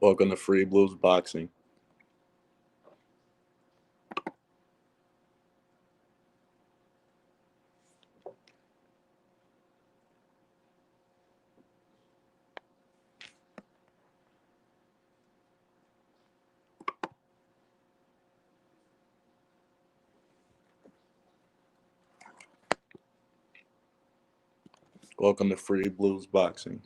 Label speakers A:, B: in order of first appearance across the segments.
A: Welcome to Free Blues Boxing. Welcome to Free Blues Boxing.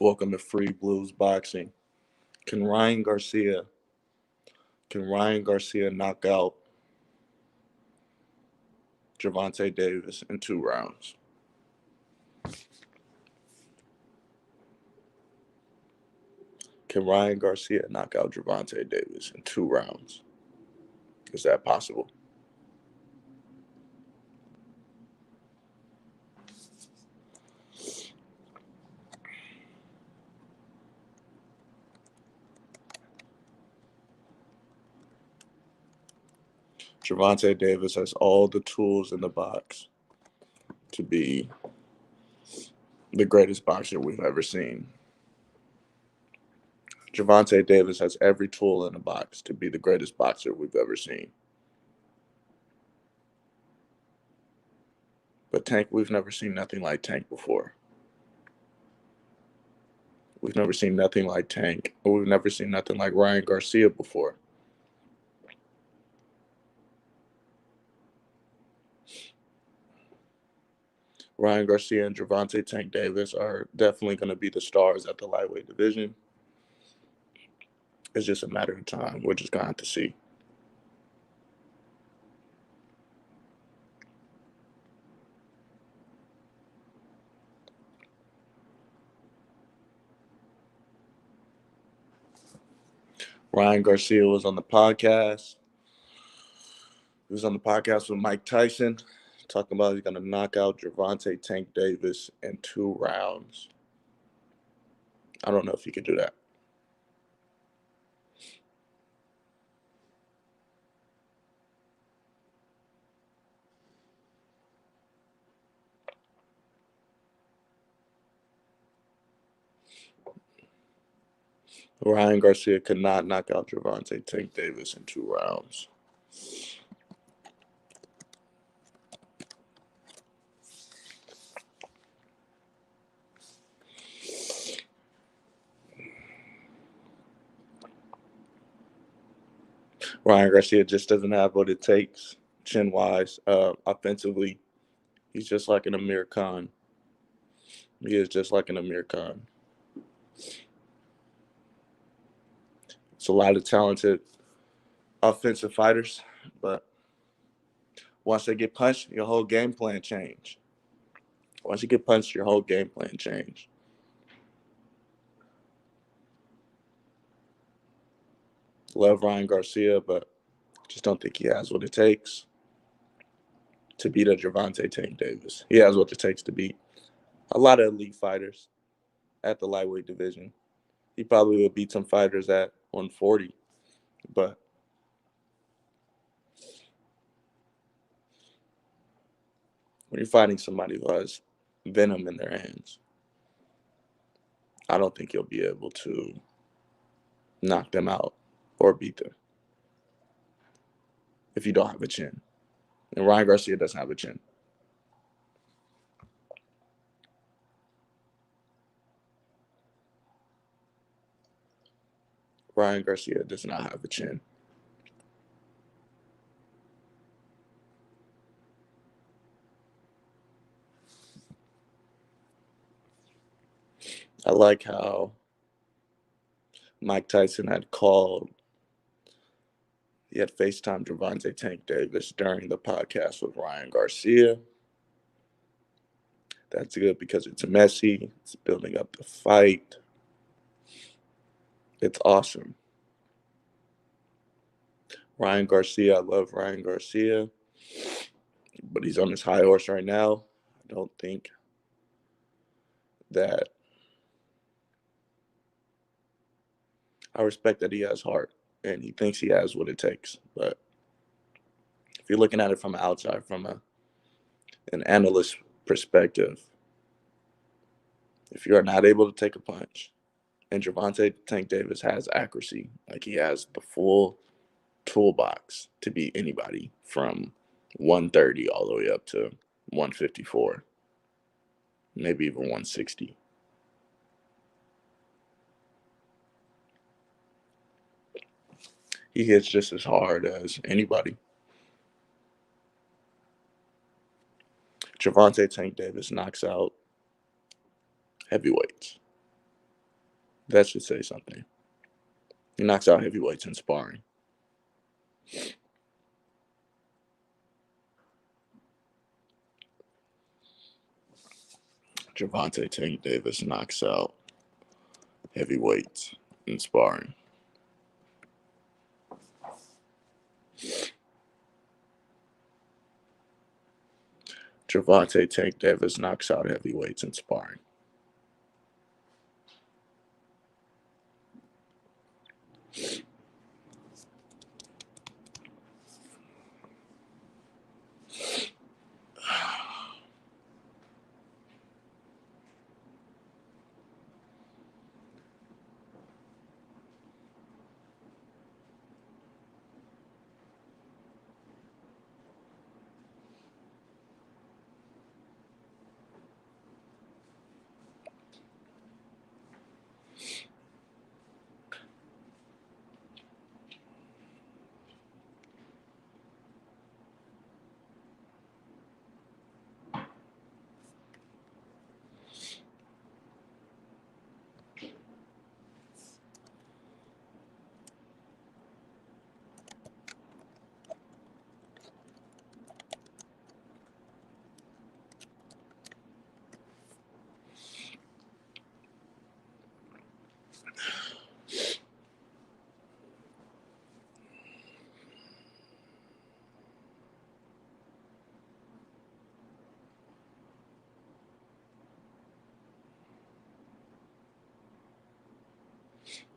A: Welcome to Free Blues Boxing. Can Ryan Garcia knock out Gervonta Davis in 2 rounds? Can Ryan Garcia knock out Gervonta Davis in 2 rounds? Is that possible? Gervonta Davis has all the tools in the box to be the greatest boxer we've ever seen. Gervonta Davis has every tool in the box to be the greatest boxer we've ever seen. But Tank, we've never seen nothing like Tank before. We've never seen nothing like Tank. Or we've never seen nothing like Ryan Garcia before. Ryan Garcia and Gervonta Tank Davis are definitely going to be the stars at the lightweight division. It's just a matter of time. We're just going to have to see. Ryan Garcia was on the podcast. He was on the podcast with Mike Tyson, talking about he's going to knock out Gervonta Tank Davis in 2 rounds. I don't know if he could do that. Ryan Garcia could not knock out Gervonta Tank Davis in 2 rounds. Ryan Garcia just doesn't have what it takes chin-wise. Offensively, he's just like an Amir Khan. He is just like an Amir Khan. It's a lot of talented offensive fighters, but once they get punched, your whole game plan change. Once you get punched, your whole game plan change. Love Ryan Garcia, but just don't think he has what it takes to beat a Gervonta Tank Davis. He has what it takes to beat a lot of elite fighters at the lightweight division. He probably would beat some fighters at 140, but when you're fighting somebody who has venom in their hands, I don't think you'll be able to knock them out or beat them if you don't have a chin. And Ryan Garcia doesn't have a chin. Ryan Garcia does not have a chin. I like how Mike Tyson had he had FaceTime Gervonta Tank Davis during the podcast with Ryan Garcia. That's good because it's messy. It's building up the fight. It's awesome. Ryan Garcia, I love Ryan Garcia, but he's on his high horse right now. I don't think that I respect that he has heart and he thinks he has what it takes. But if you're looking at it from outside, from an analyst perspective, if you're not able to take a punch, and Gervonta Tank Davis has accuracy, like he has the full toolbox to beat anybody from 130 all the way up to 154, maybe even 160. He hits just as hard as anybody. Gervonta Tank Davis knocks out heavyweights. That should say something. He knocks out heavyweights in sparring. Gervonta Tank Davis knocks out heavyweights in sparring. Gervonta Tank Davis knocks out heavyweights in sparring.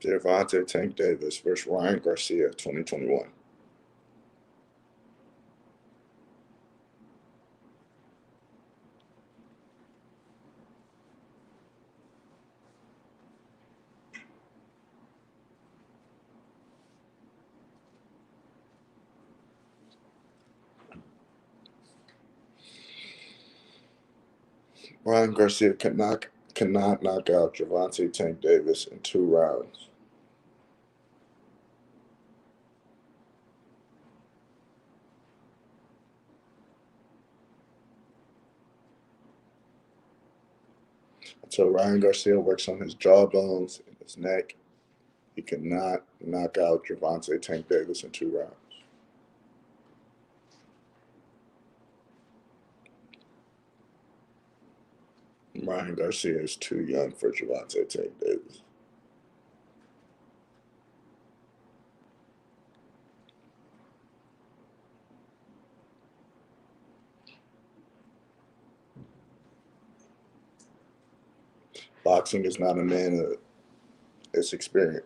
A: Gervonta Tank Davis versus Ryan Garcia, 2021. Ryan Garcia cannot knock out Gervonta Tank Davis in 2 rounds. Until Ryan Garcia works on his jawbones and his neck, he cannot knock out Gervonta Tank Davis in 2 rounds. Ryan Garcia is too young for Gervonta Tank Davis. Boxing is not a manhood, it's experience.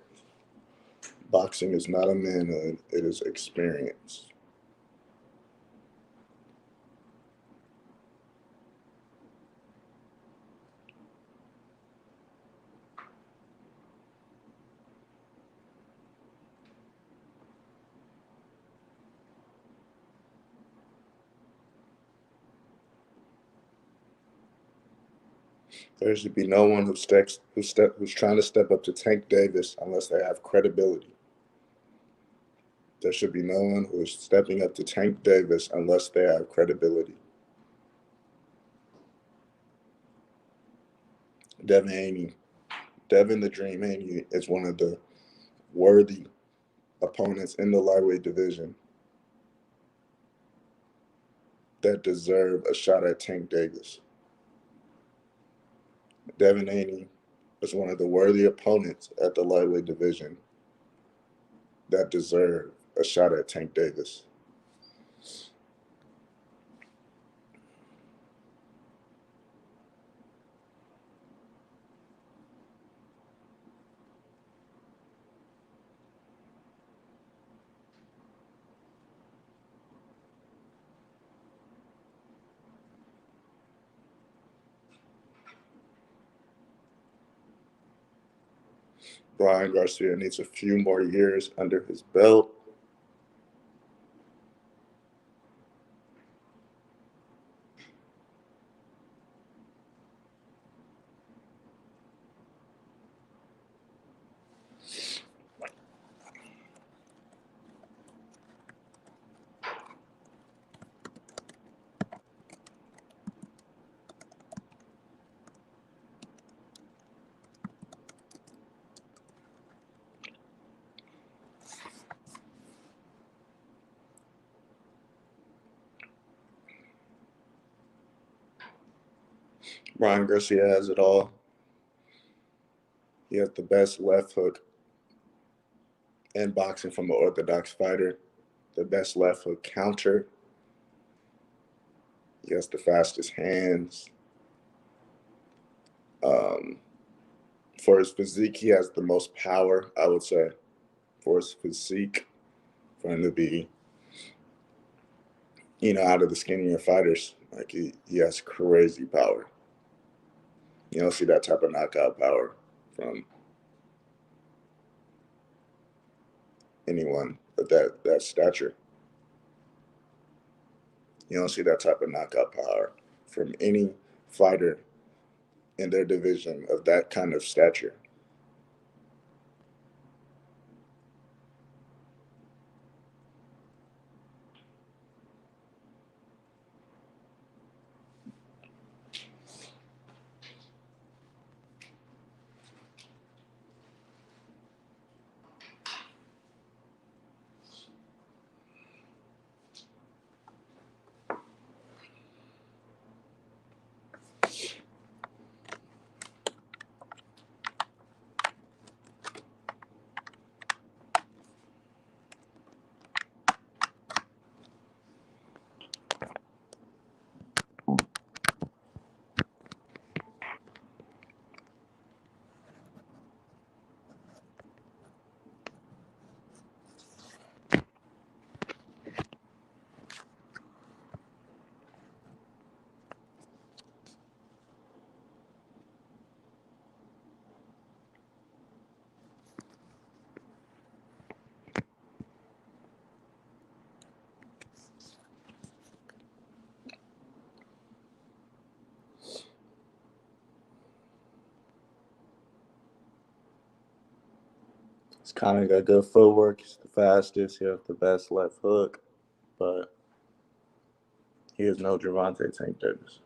A: Boxing is not a manhood, it is experience. There should be no one who's trying to step up to Tank Davis unless they have credibility. There should be no one who is stepping up to Tank Davis unless they have credibility. Devin Haney, Devin the Dream Haney is one of the worthy opponents in the lightweight division that deserve a shot at Tank Davis. Devin Haney is one of the worthy opponents at the lightweight division that deserve a shot at Tank Davis. Ryan Garcia needs a few more years under his belt. Ryan Garcia has it all. He has the best left hook in boxing from an orthodox fighter, the best left hook counter. He has the fastest hands. For his physique, he has the most power, I would say, for his physique, for him to be, out of the skinnier fighters. Like, he has crazy power. You don't see that type of knockout power from anyone of that stature. You don't see that type of knockout power from any fighter in their division of that kind of stature. He's kind of got good footwork. He's the fastest. He has the best left hook. But he is no Gervonta Tank Davis.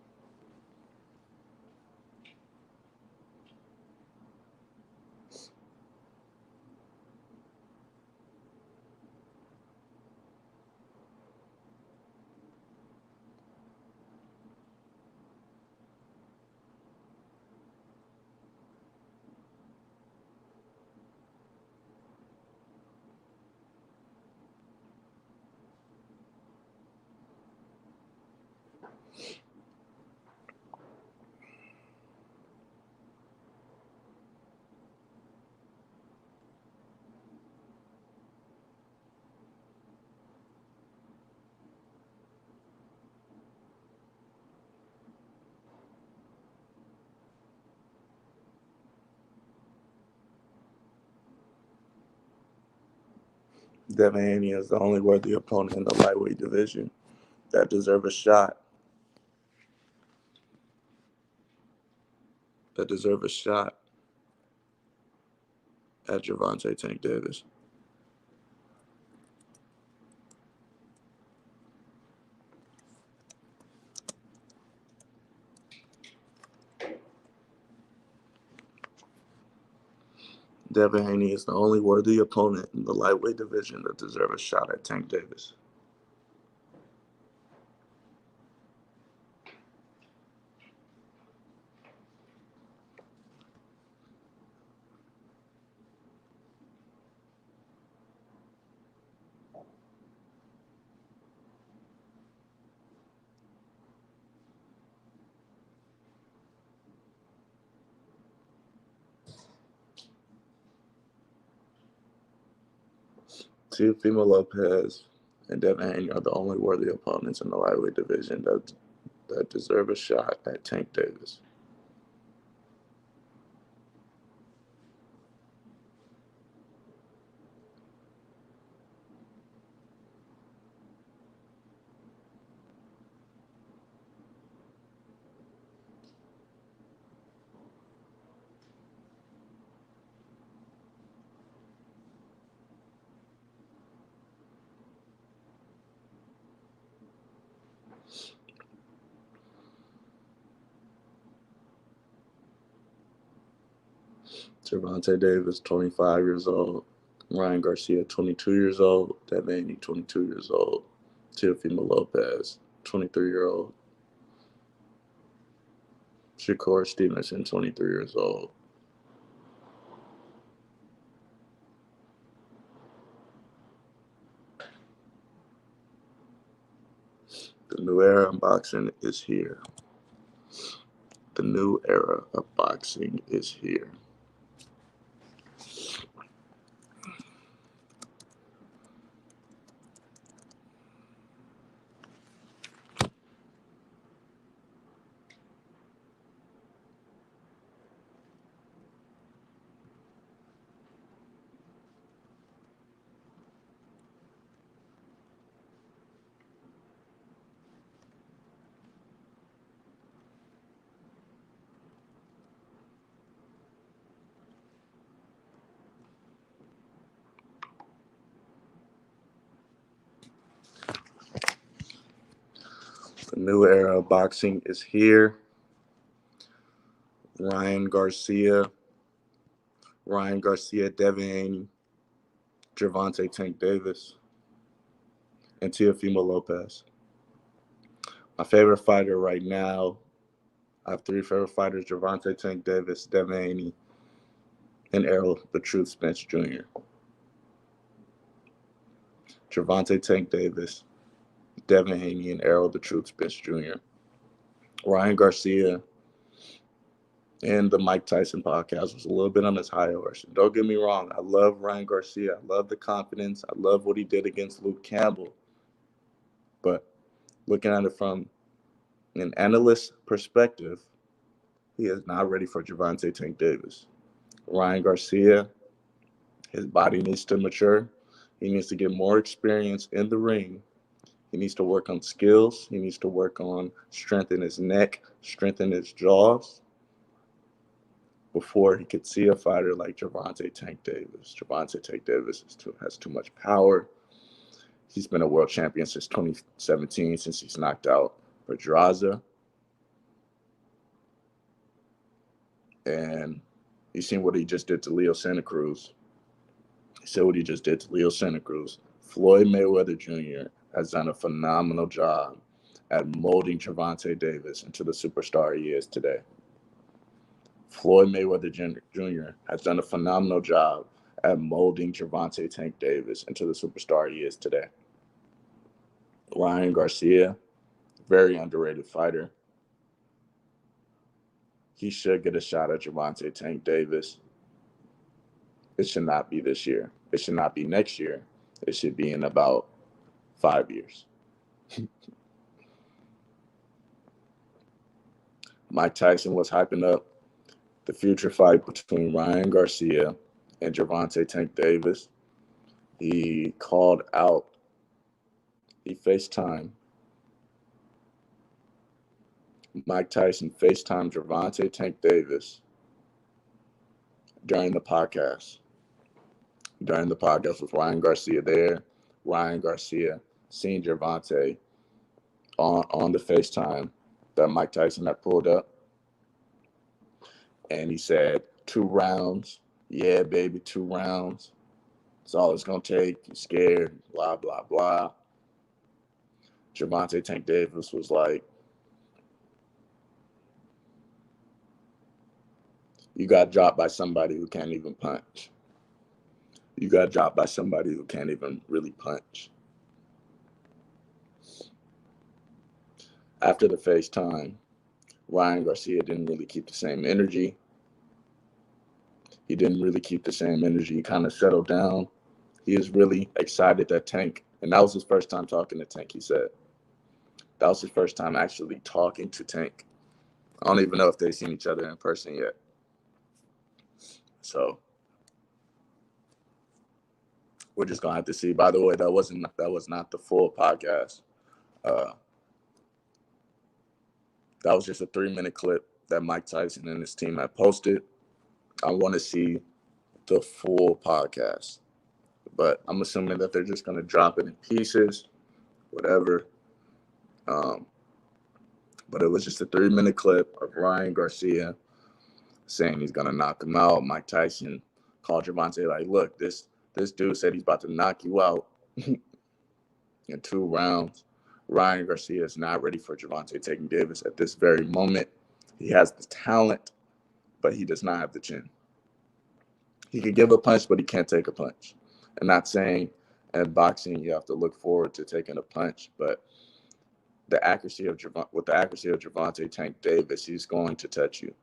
A: Devin Haney is the only worthy opponent in the lightweight division that deserves a shot. At Gervonta Tank Davis. Devin Haney is the only worthy opponent in the lightweight division that deserves a shot at Tank Davis. Teofimo Lopez and Devin Haney are the only worthy opponents in the lightweight division that deserve a shot at Tank Davis. Gervonta Davis, 25 years old. Ryan Garcia, 22 years old. Devin Haney, 22 years old. Teofimo Lopez, 23-year-old. Shakur Stevenson, 23 years old. The new era of boxing is here. The new era of boxing is here. The new era of boxing is here. Ryan Garcia, Devin Haney, Gervonta Tank Davis, and Teofimo Lopez. My favorite fighter right now, I have three favorite fighters: Gervonta Tank Davis, Devin Haney, and Errol the Truth Spence Jr. Gervonta Tank Davis, Devin Haney, and Errol the Truth Spence Jr. Ryan Garcia and the Mike Tyson podcast was a little bit on his high horse. Don't get me wrong, I love Ryan Garcia. I love the confidence. I love what he did against Luke Campbell. But looking at it from an analyst perspective, he is not ready for Gervonta Tank Davis. Ryan Garcia, his body needs to mature. He needs to get more experience in the ring. He needs to work on skills. He needs to work on strengthen his neck, strengthen his jaws before he could see a fighter like Gervonta Tank Davis. Gervonta Tank Davis has too much power. He's been a world champion since 2017, since he's knocked out Pedraza. And you've seen what he just did to Leo Santa Cruz. He said what he just did to Leo Santa Cruz. Floyd Mayweather Jr. has done a phenomenal job at molding Gervonta Davis into the superstar he is today. Floyd Mayweather Jr. has done a phenomenal job at molding Gervonta Tank Davis into the superstar he is today. Ryan Garcia, very underrated fighter. He should get a shot at Gervonta Tank Davis. It should not be this year. It should not be next year. It should be in about 5 years. Mike Tyson was hyping up the future fight between Ryan Garcia and Gervonta Tank Davis. He called out, he FaceTimed. Mike Tyson FaceTimed Gervonta Tank Davis during the podcast. During the podcast with Ryan Garcia there, Ryan Garcia seeing Gervonta on the FaceTime that Mike Tyson had pulled up. And he said, 2 rounds. Yeah, baby, 2 rounds. That's all it's going to take. You're scared, blah, blah, blah. Gervonta Tank Davis was like, you got dropped by somebody who can't even punch. You got dropped by somebody who can't even really punch. After the FaceTime, Ryan Garcia didn't really keep the same energy. He didn't really keep the same energy. He kind of settled down. he is really excited that Tank, and that was his first time talking to Tank, he said. That was his first time actually talking to Tank. I don't even know if they've seen each other in person yet. So we're just gonna have to see. By the way, that was not the full podcast. Uh, that was just a 3-minute clip that Mike Tyson and his team had posted. I want to see the full podcast, but I'm assuming that they're just gonna drop it in pieces, whatever. But it was just a 3-minute clip of Ryan Garcia saying he's gonna knock him out. Mike Tyson called Gervonta like, "Look, this dude said he's about to knock you out in 2 rounds." Ryan Garcia is not ready for Gervonta Tank Davis at this very moment. He has the talent, but he does not have the chin. He can give a punch, but he can't take a punch. I'm not saying in boxing you have to look forward to taking a punch, but with the accuracy of Gervonta Tank Davis, he's going to touch you.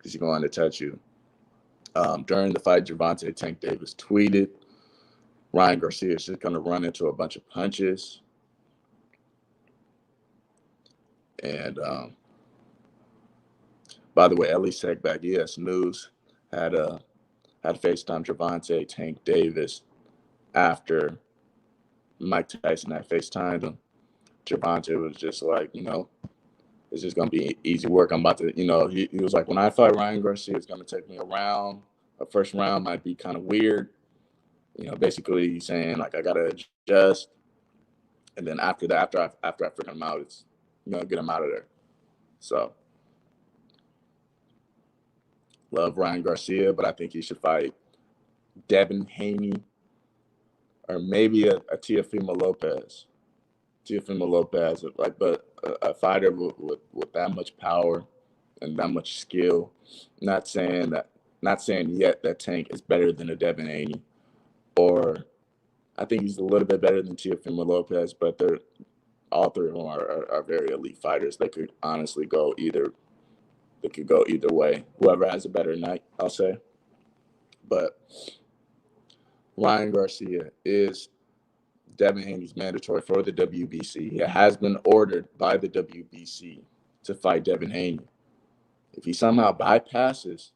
A: He's going to touch you. During the fight, Gervonta Tank Davis tweeted, Ryan Garcia is just going to run into a bunch of punches. And by the way, Ellie Segback, ES News, had FaceTime Gervonta Tank Davis after Mike Tyson had FaceTimed him. Gervonta was just like, it's just going to be easy work. I'm about to, he was like, when I fight Ryan Garcia, it's going to take me a round. A first round might be kind of weird. Basically he's saying, like, I got to adjust. And then after that, after I freak him out, it's, get him out of there. So, love Ryan Garcia, but I think he should fight Devin Haney or maybe a Teofimo Lopez. Teofimo Lopez, but a fighter with that much power and that much skill. Not saying yet that Tank is better than a Devin Haney, or I think he's a little bit better than Teofimo Lopez, but all 3 of them are very elite fighters. They could honestly go either. They could go either way. Whoever has a better night, I'll say. But Ryan Garcia is Devin Haney's mandatory for the WBC. He has been ordered by the WBC to fight Devin Haney. If he somehow bypasses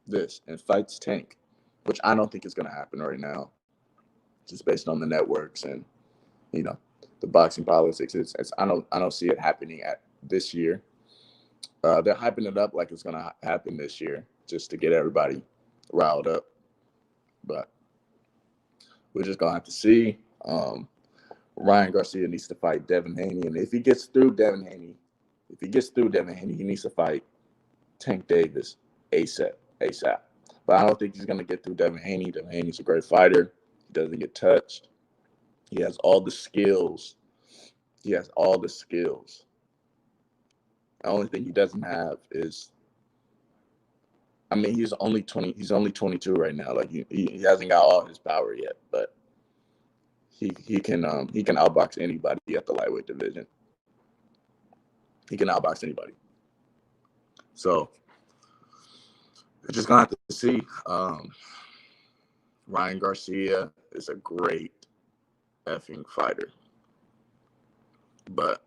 A: this and fights Tank, which I don't think is going to happen right now, just based on the networks and the boxing politics, I don't see it happening at this year. They're hyping it up like it's going to happen this year just to get everybody riled up. But we're just going to have to see. Ryan Garcia needs to fight Devin Haney. And if he gets through Devin Haney, he needs to fight Tank Davis ASAP. But I don't think he's going to get through Devin Haney. Devin Haney's a great fighter. He doesn't get touched. He has all the skills. The only thing he doesn't have is, he's only 20. He's only 22 right now. Like he hasn't got all his power yet, but he can outbox anybody at the lightweight division. He can outbox anybody. So we're just gonna have to see. Ryan Garcia is a great effing fighter, but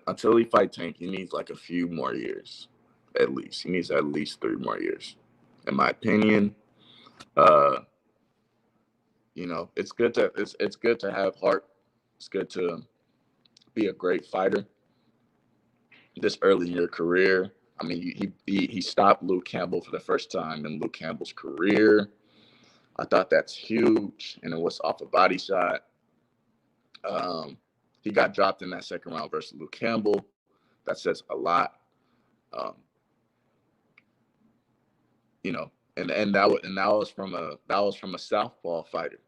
A: until he fights Tank, he needs like a few more years, at least. He needs at least 3 more years, in my opinion. It's good to have heart. It's good to be a great fighter this early in your career. He stopped Luke Campbell for the first time in Luke Campbell's career. I thought that's huge, and it was off a body shot. He got dropped in that second round versus Luke Campbell. That says a lot. And that was from a southpaw fighter.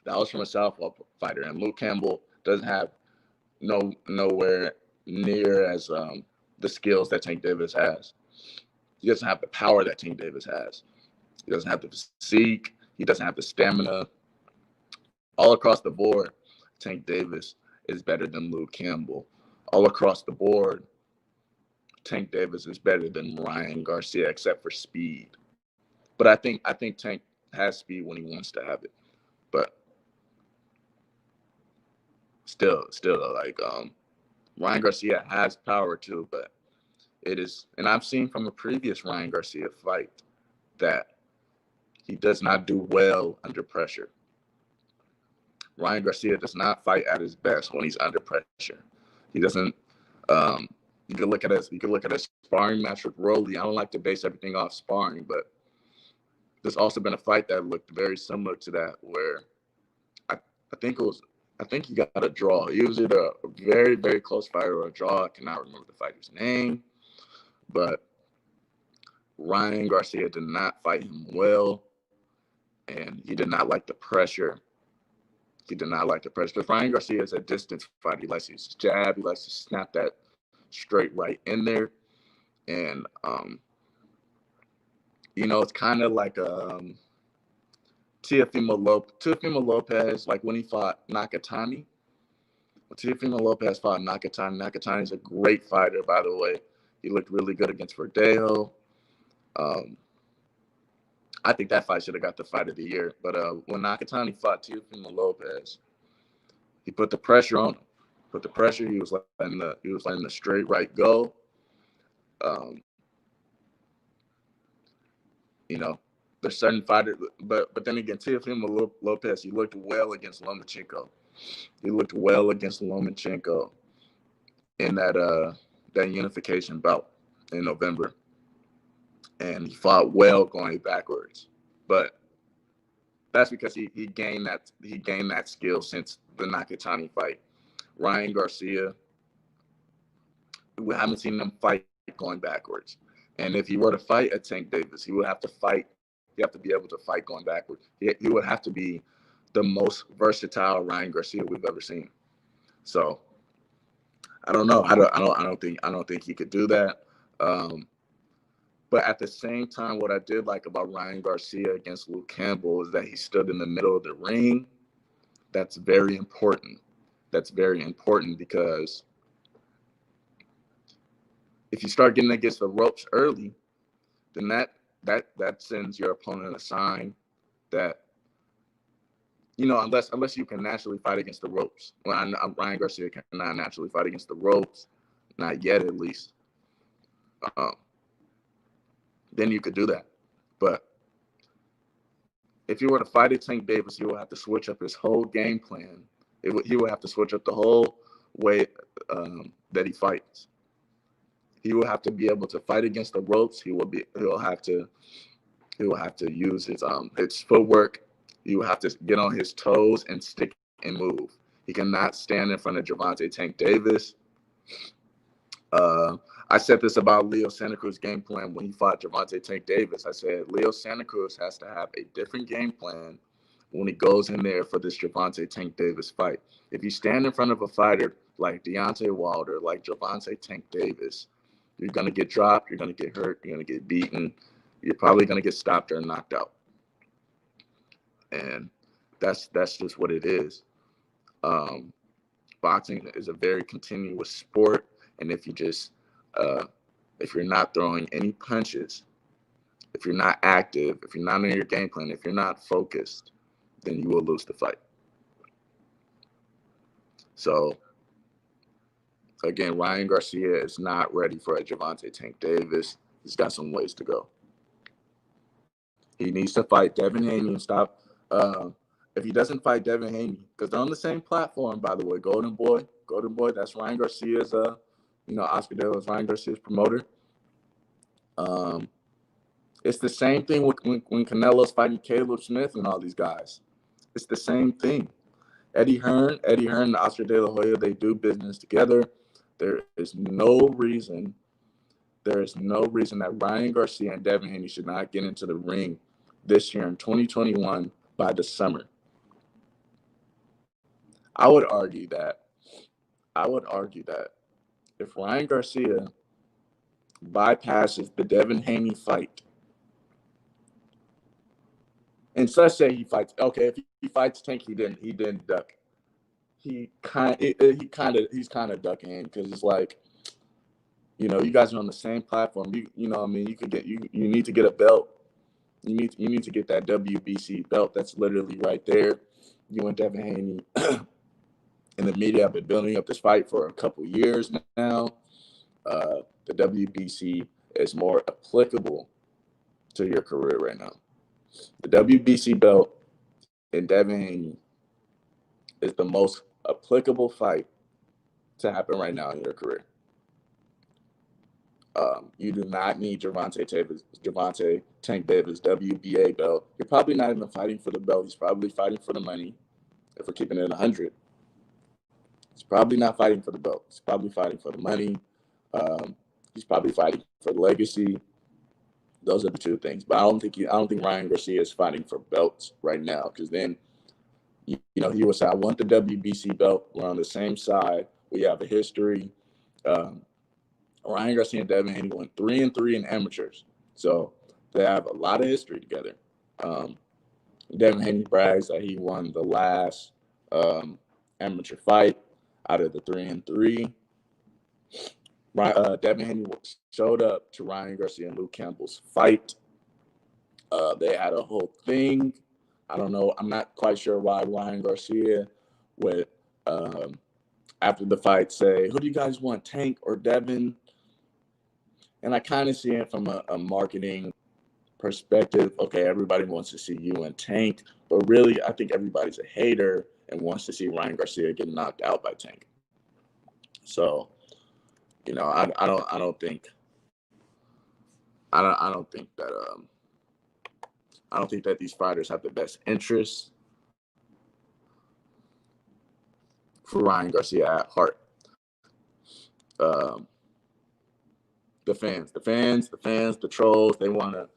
A: And Luke Campbell doesn't have nowhere near as the skills that Tank Davis has. He doesn't have the power that Tank Davis has. He doesn't have the physique. He doesn't have the stamina. All across the board, Tank Davis is better than Luke Campbell. All across the board, Tank Davis is better than Ryan Garcia, except for speed. But I think Tank has speed when he wants to have it, but still, like Ryan Garcia has power too, but it is, and I've seen from a previous Ryan Garcia fight that he does not do well under pressure. Ryan Garcia does not fight at his best when he's under pressure. He doesn't. Um, you can look at his. You can look at his sparring match with Rolly. I don't like to base everything off sparring, but there's also been a fight that looked very similar to that, where I think it was. I think he got a draw. He was either a very, very close fight or a draw. I cannot remember the fighter's name, but Ryan Garcia did not fight him well, and he did not like the pressure. He did not like the pressure. Because Ryan Garcia is a distance fighter. He likes to use his jab. He likes to snap that straight right in there. And, it's kind of like Teofimo Lopez, like when he fought Nakatani. When Teofimo Lopez fought Nakatani is a great fighter, by the way. He looked really good against Verdejo. I think that fight should have got the fight of the year. But when Nakatani fought Teofimo Lopez, he put the pressure on him. Put the pressure. He was letting the straight right go. There's certain fighters, but then again, Teofimo Lopez, he looked well against Lomachenko. He looked well against Lomachenko in that unification bout in November, and he fought well going backwards. But that's because he gained that skill since the Nakatani fight. Ryan Garcia, we haven't seen him fight going backwards. And if he were to fight a Tank Davis, he would have to fight. You have to be able to fight going backwards. He would have to be the most versatile Ryan Garcia we've ever seen. So I don't know. I don't think he could do that. But at the same time, what I did like about Ryan Garcia against Luke Campbell is that he stood in the middle of the ring. That's very important. That's very important because if you start getting against the ropes early, then that sends your opponent a sign that, unless you can naturally fight against the ropes. Well, Ryan Garcia cannot naturally fight against the ropes, not yet at least. Then you could do that. But if you were to fight a Tank Davis, he would have to switch up his whole game plan. He would have to switch up the whole way that he fights. He will have to be able to fight against the ropes. He'll have to use his footwork. He will have to get on his toes and stick and move. He cannot stand in front of Gervonta Tank Davis. I said this about Leo Santa Cruz's game plan when he fought Gervonta Tank Davis. I said Leo Santa Cruz has to have a different game plan when he goes in there for this Gervonta Tank Davis fight. If you stand in front of a fighter like Deontay Wilder, like Gervonta Tank Davis, you're going to get dropped, you're going to get hurt, you're going to get beaten, you're probably going to get stopped or knocked out. And that's just what it is. Boxing is a very continuous sport, and if you're not throwing any punches, if you're not active, if you're not in your game plan, if you're not focused, then you will lose the fight. So again, Ryan Garcia is not ready for a Gervonta Tank Davis. He's got some ways to go. He needs to fight Devin Haney and stop. If he doesn't fight Devin Haney, because they're on the same platform, by the way, Golden Boy, that's Ryan Garcia's, Oscar De La Hoya's Ryan Garcia's promoter. It's the same thing when Canelo's fighting Caleb Smith and all these guys. It's the same thing. Eddie Hearn, and Oscar De La Hoya, they do business together. There is no reason that Ryan Garcia and Devin Haney should not get into the ring this year in 2021 by the summer. I would argue that if Ryan Garcia bypasses the Devin Haney fight, and so let's say he fights. Okay, if he fights Tank, he didn't duck. He's kind of ducking because it's like, you guys are on the same platform. You need to get a belt. You need to get that WBC belt. That's literally right there. You and Devin Haney in the media have been building up this fight for a couple years now. The WBC is more applicable to your career right now. The WBC belt and Devin Haney is the most applicable fight to happen right now in your career. You do not need Gervonta Tank Davis WBA belt. You're probably not even fighting for the belt. He's probably fighting for the money. If we're keeping it 100, he's probably not fighting for the belt. He's probably fighting for the money. He's probably fighting for the legacy. Those are the two things. But I don't think Ryan Garcia is fighting for belts right now, because then he would say, I want the WBC belt. We're on the same side. We have a history. Ryan Garcia and Devin Haney went 3-3 in amateurs, so they have a lot of history together. Devin Haney brags that he won the last amateur fight out of the 3-3. Devin Haney showed up to Ryan Garcia and Luke Campbell's fight. They had a whole thing. I don't know. I'm not quite sure why Ryan Garcia would, after the fight, say, who do you guys want, Tank or Devin? And I kind of see it from a marketing perspective. Okay, everybody wants to see you and Tank, but really, I think everybody's a hater and wants to see Ryan Garcia get knocked out by Tank. So, I don't think that these fighters have the best interests for Ryan Garcia at heart. The fans, the trolls, they want to,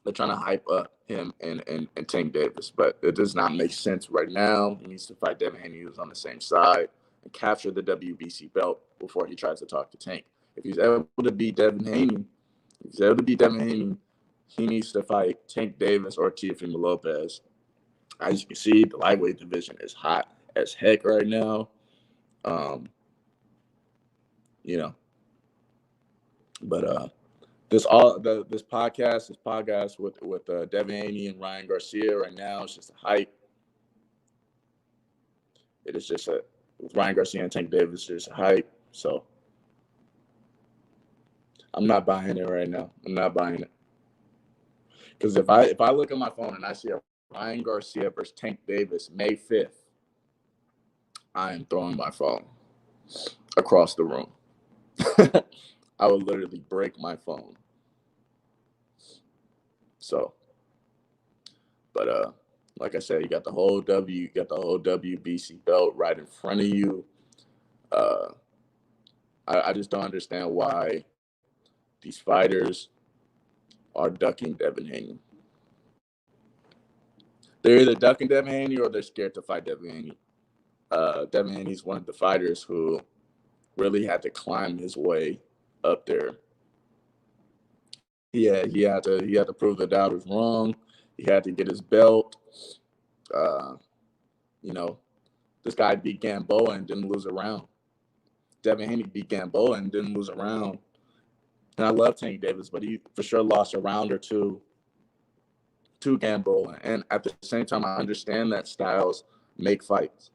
A: they're trying to hype up him and Tank Davis, but it does not make sense right now. He needs to fight Devin Haney, who's on the same side, and capture the WBC belt before he tries to talk to Tank. If he's able to beat Devin Haney, he needs to fight Tank Davis or Teofimo Lopez. As you can see, the lightweight division is hot as heck right now. But this podcast with Devin Haney and Ryan Garcia right now, it's just a hype. It is just with Ryan Garcia and Tank Davis, it's just a hype. So I'm not buying it right now. I'm not buying it. Because if I look at my phone and I see a Ryan Garcia versus Tank Davis May 5th, I am throwing my phone across the room. I would literally break my phone. So, but like I said, you got the whole WBC belt right in front of you. I just don't understand why these fighters are ducking Devin Haney. They're either ducking Devin Haney or they're scared to fight Devin Haney. Devin Haney's one of the fighters who really had to climb his way up there. He had to prove the doubters wrong. He had to get his belt. This guy beat Gamboa and didn't lose a round. Devin Haney beat Gamboa and didn't lose a round. And I love Tank Davis, but he for sure lost a round or two to Gamboa. And at the same time, I understand that styles make fights.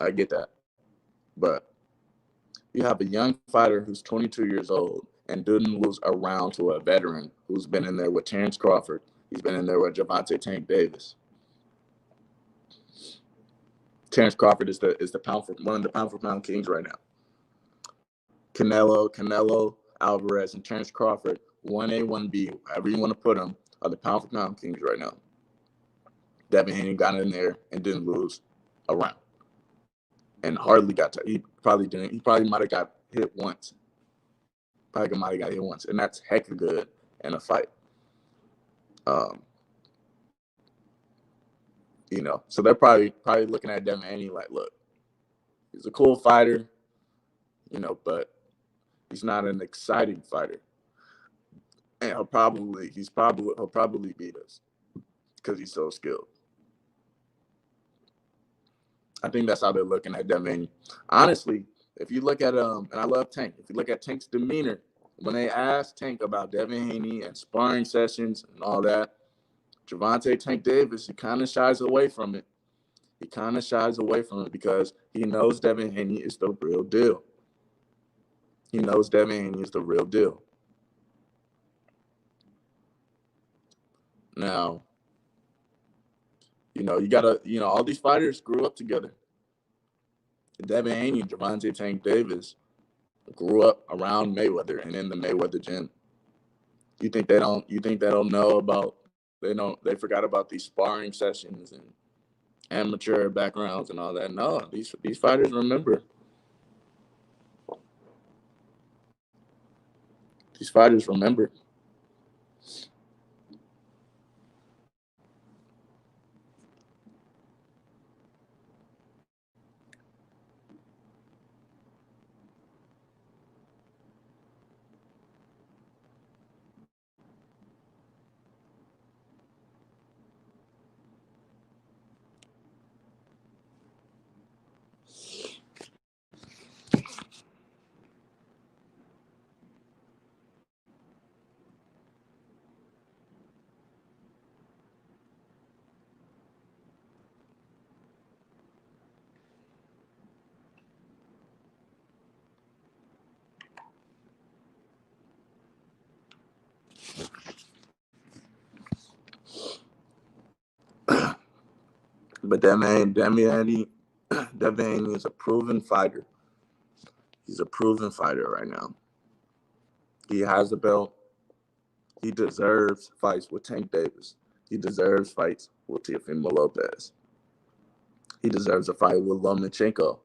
A: I get that. But you have a young fighter who's 22 years old and didn't lose a round to a veteran who's been in there with Terrence Crawford. He's been in there with Gervonta Tank Davis. Terrence Crawford is one of the pound for pound kings right now. Canelo Alvarez and Terrence Crawford, 1A, 1B, however you want to put them, are the pound for pound kings right now. Devin Haney got in there and didn't lose a round. And hardly got to. He probably didn't. He probably might have got hit once. And that's hecka good in a fight. So they're probably looking at Devin Haney like, look, he's a cool fighter, but he's not an exciting fighter. And he'll probably beat us because he's so skilled. I think that's how they're looking at Devin Haney. Honestly, if you look at and I love Tank. If you look at Tank's demeanor when they asked Tank about Devin Haney and sparring sessions and all that, Gervonta Tank Davis, he kind of shies away from it. He kind of shies away from it because he knows Devin Haney is the real deal. He knows Devin Haney is the real deal. Now, you gotta, all these fighters grew up together. Devin Haney and Gervonta Tank Davis grew up around Mayweather and in the Mayweather gym. You think they don't? You think they don't know about? They forgot about these sparring sessions and amateur backgrounds and all that. No, these fighters remember. These fighters remember. But Devin Haney is a proven fighter. He's a proven fighter right now. He has the belt. He deserves fights with Tank Davis. He deserves fights with Teofimo Lopez. He deserves a fight with Lomachenko.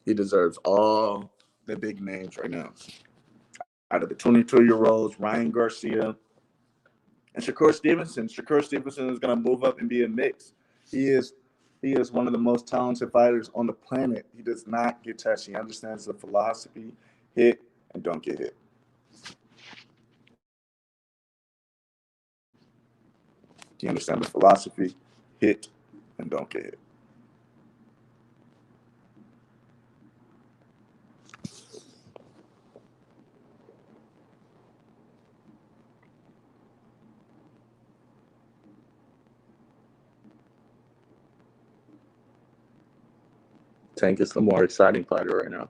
A: He deserves all the big names right now. Out of the 22-year-olds, Ryan Garcia and Shakur Stevenson. Shakur Stevenson is going to move up and be a mix. He is one of the most talented fighters on the planet. He does not get touched. He understands the philosophy: hit and don't get hit. Do you understand the philosophy? Hit and don't get hit. Tank is the more exciting fighter right now.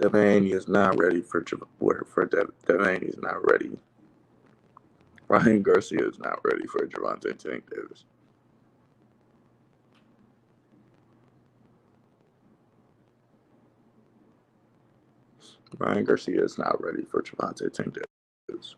A: Devin Haney is not ready for Devin Haney is not ready. Ryan Garcia is not ready for Gervonta Tank Davis. Ryan Garcia is not ready for Gervonta Tank Davis.